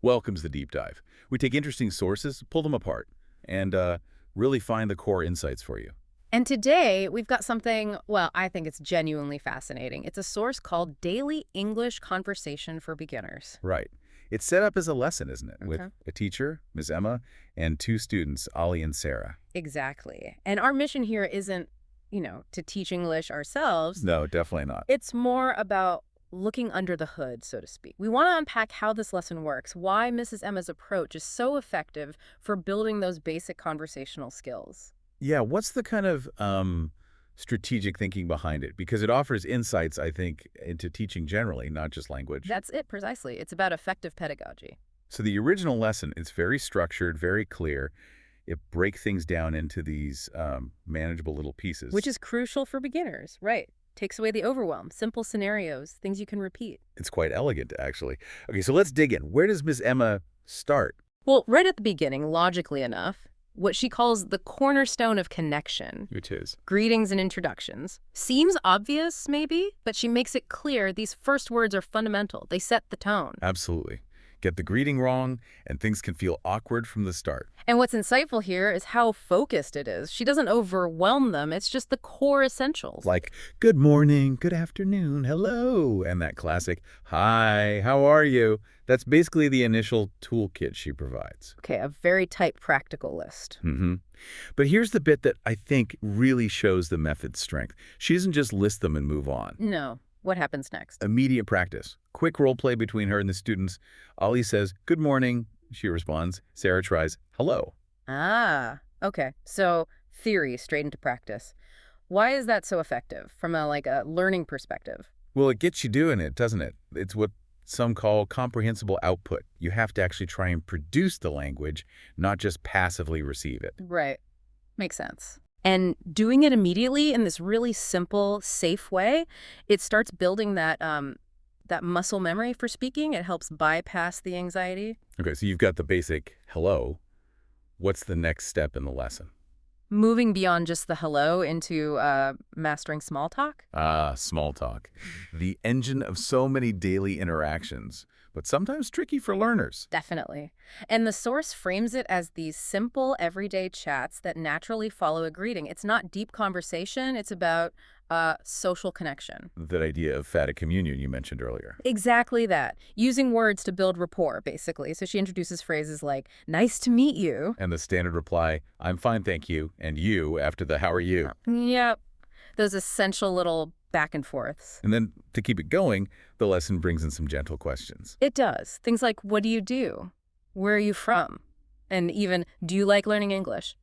Welcome to the deep dive. We take interesting sources, pull them apart, and really find the core insights for you. And today we've got something, well, I think it's genuinely fascinating. It's a source called Daily English Conversation for Beginners. Right. It's set up as a lesson, isn't it? With Okay. a teacher, Ms. Emma, and two students, Ollie and Sarah. Exactly. And our mission here isn't, to teach English ourselves. No, definitely not. It's more about looking under the hood, so to speak. We want to unpack how this lesson works, why Mrs. Emma's approach is so effective for building those basic conversational skills. Yeah, what's the kind of strategic thinking behind it? Because it offers insights, I think, into teaching generally, not just language. That's it precisely. It's about effective pedagogy. So the original lesson is very structured, very clear. It breaks things down into these manageable little pieces. Which is crucial for beginners, right? Takes away the overwhelm, simple scenarios, things you can repeat. It's quite elegant, actually. Okay, so let's dig in. Where does Miss Emma start? Well, right at the beginning, logically enough, what she calls the cornerstone of connection, It is. greetings and introductions, seems obvious, maybe, but she makes it clear these first words are fundamental. They set the tone. Absolutely. Get the greeting wrong, and things can feel awkward from the start. And what's insightful here is how focused it is. She doesn't overwhelm them. It's just the core essentials. Like, good morning, good afternoon, hello, and that classic, hi, how are you? That's basically the initial toolkit she provides. Okay, a very tight practical list. But here's the bit that I think really shows the method's strength. She doesn't just list them and move on. No. What happens next? Immediate practice. Quick role play between her and the students. Ollie says, good morning. She responds. Sarah tries, hello. Ah, okay. So theory straight into practice. Why is that so effective from a learning perspective? Well, it gets you doing it, doesn't it? It's what some call comprehensible output. You have to actually try and produce the language, not just passively receive it. Right. Makes sense. And doing it immediately in this really simple, safe way, it starts building that muscle memory for speaking. It helps bypass the anxiety. Okay, so you've got the basic hello. What's the next step in the lesson? Moving beyond just the hello into mastering small talk. Ah, small talk. The engine of so many daily interactions, but sometimes tricky for learners. Definitely. And the source frames it as these simple, everyday chats that naturally follow a greeting. It's not deep conversation. It's about social connection. That idea of fata communion you mentioned earlier. Exactly that. Using words to build rapport, basically. So she introduces phrases like, nice to meet you. And the standard reply, I'm fine, thank you, and you after the how are you? Yep. Those essential little back and forths. And then to keep it going, the lesson brings in some gentle questions. It does. Things like, what do you do? Where are you from? And even, do you like learning English?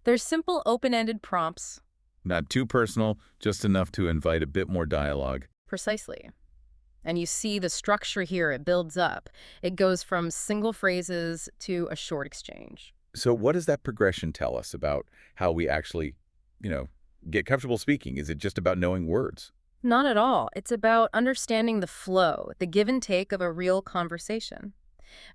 They're simple, open-ended prompts. Not too personal, just enough to invite a bit more dialogue. Precisely. And you see the structure here, it builds up. It goes from single phrases to a short exchange. So what does that progression tell us about how we actually, get comfortable speaking? Is it just about knowing words? Not at all. It's about understanding the flow, the give and take of a real conversation.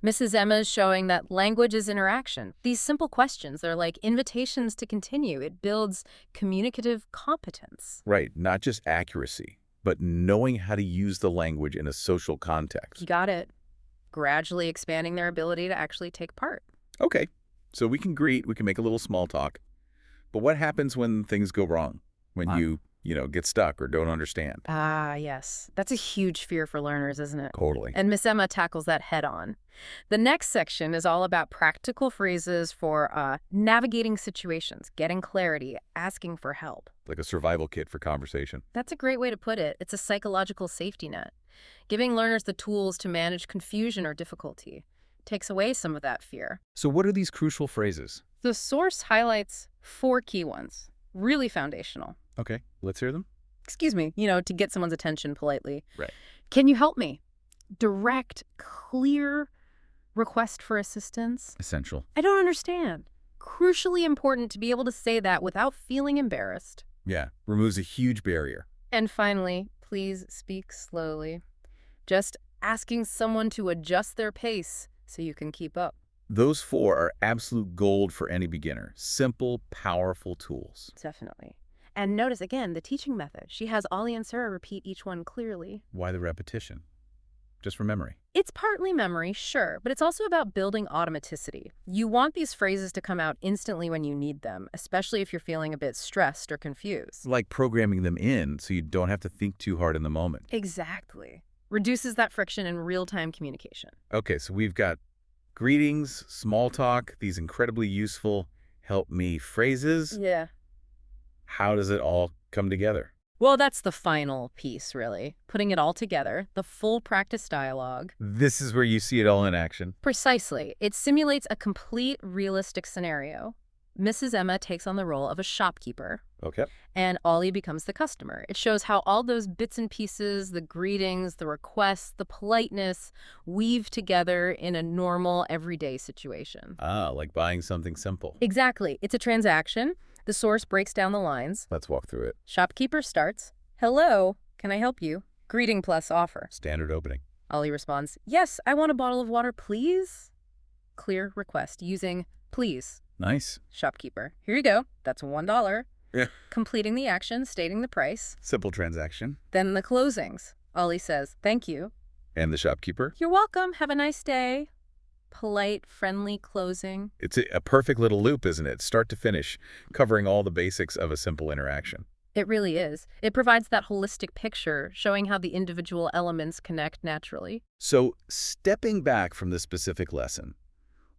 Mrs. Emma is showing that language is interaction. These simple questions, they're like invitations to continue. It builds communicative competence. Right, not just accuracy, but knowing how to use the language in a social context. You got it. Gradually expanding their ability to actually take part. Okay, so we can greet, we can make a little small talk. But what happens when things go wrong? When you get stuck or don't understand? Ah, yes. That's a huge fear for learners, isn't it? Totally. And Miss Emma tackles that head on. The next section is all about practical phrases for navigating situations, getting clarity, asking for help. Like a survival kit for conversation. That's a great way to put it. It's a psychological safety net. Giving learners the tools to manage confusion or difficulty takes away some of that fear. So what are these crucial phrases? The source highlights 4 key ones, really foundational. Okay, let's hear them. Excuse me, to get someone's attention politely. Right. Can you help me? Direct, clear request for assistance. Essential. I don't understand. Crucially important to be able to say that without feeling embarrassed. Yeah, removes a huge barrier. And finally, please speak slowly. Just asking someone to adjust their pace so you can keep up. Those 4 are absolute gold for any beginner. Simple, powerful tools. Definitely. And notice again the teaching method. She has Ollie and Sarah repeat each one clearly. Why the repetition? just from memory? It's partly memory, sure, but it's also about building automaticity. You want these phrases to come out instantly when you need them, especially if you're feeling a bit stressed or confused. Like programming them in so you don't have to think too hard in the moment. Exactly. Reduces that friction in real-time communication. Okay, so we've got greetings, small talk, these incredibly useful help me phrases. Yeah. How does it all come together? Well, that's the final piece, really. Putting it all together, the full practice dialogue. This is where you see it all in action. Precisely. It simulates a complete realistic scenario. Mrs. Emma takes on the role of a shopkeeper, Okay. and Ollie becomes the customer. It shows how all those bits and pieces, the greetings, the requests, the politeness, weave together in a normal, everyday situation. Ah, like buying something simple. Exactly. It's a transaction. The source breaks down the lines. Let's walk through it. Shopkeeper starts, "Hello, can I help you?" Greeting plus offer. Standard opening. Ollie responds, "Yes, I want a bottle of water, please." Clear request using please. Nice. Shopkeeper, "Here you go. That's $1. Yeah. Completing the action, stating the price. Simple transaction. Then the closings. Ollie says, "Thank you." And the shopkeeper? "You're welcome. Have a nice day." Polite, friendly closing. It's a perfect little loop, isn't it? Start to finish, covering all the basics of a simple interaction. It really is. It provides that holistic picture, showing how the individual elements connect naturally. So, stepping back from the specific lesson,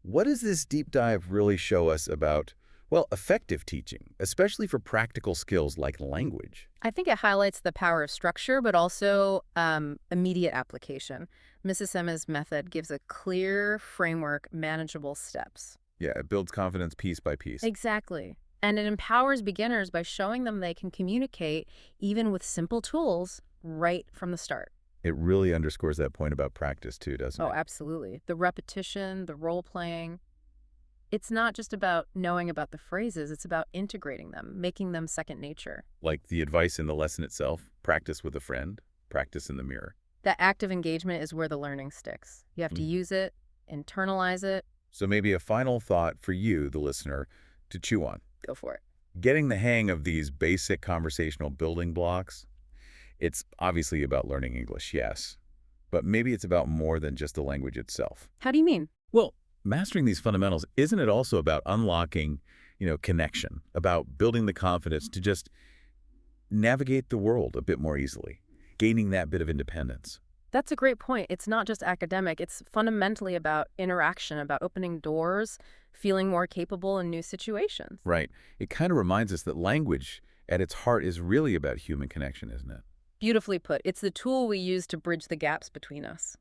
what does this deep dive really show us about, well, effective teaching, especially for practical skills like language? I think it highlights the power of structure, but also immediate application. Mrs. Emma's method gives a clear framework, manageable steps. Yeah, it builds confidence piece by piece. Exactly. And it empowers beginners by showing them they can communicate even with simple tools right from the start. It really underscores that point about practice too, doesn't Oh, it? absolutely. The repetition, the role playing. It's not just about knowing about the phrases, it's about integrating them, making them second nature. Like the advice in the lesson itself, practice with a friend, practice in the mirror. That active engagement is where the learning sticks. You have to use it, internalize it, So maybe a final thought for you, the listener, to chew on. go for it. Getting the hang of these basic conversational building blocks, it's obviously about learning English, yes, but maybe it's about more than just the language itself. How do you mean? Well, mastering these fundamentals, isn't it also about unlocking, connection, about building the confidence to just navigate the world a bit more easily, gaining that bit of independence? That's a great point. It's not just academic. It's fundamentally about interaction, about opening doors, feeling more capable in new situations. Right. It kind of reminds us that language, at its heart, is really about human connection, isn't it? Beautifully put. It's the tool we use to bridge the gaps between us.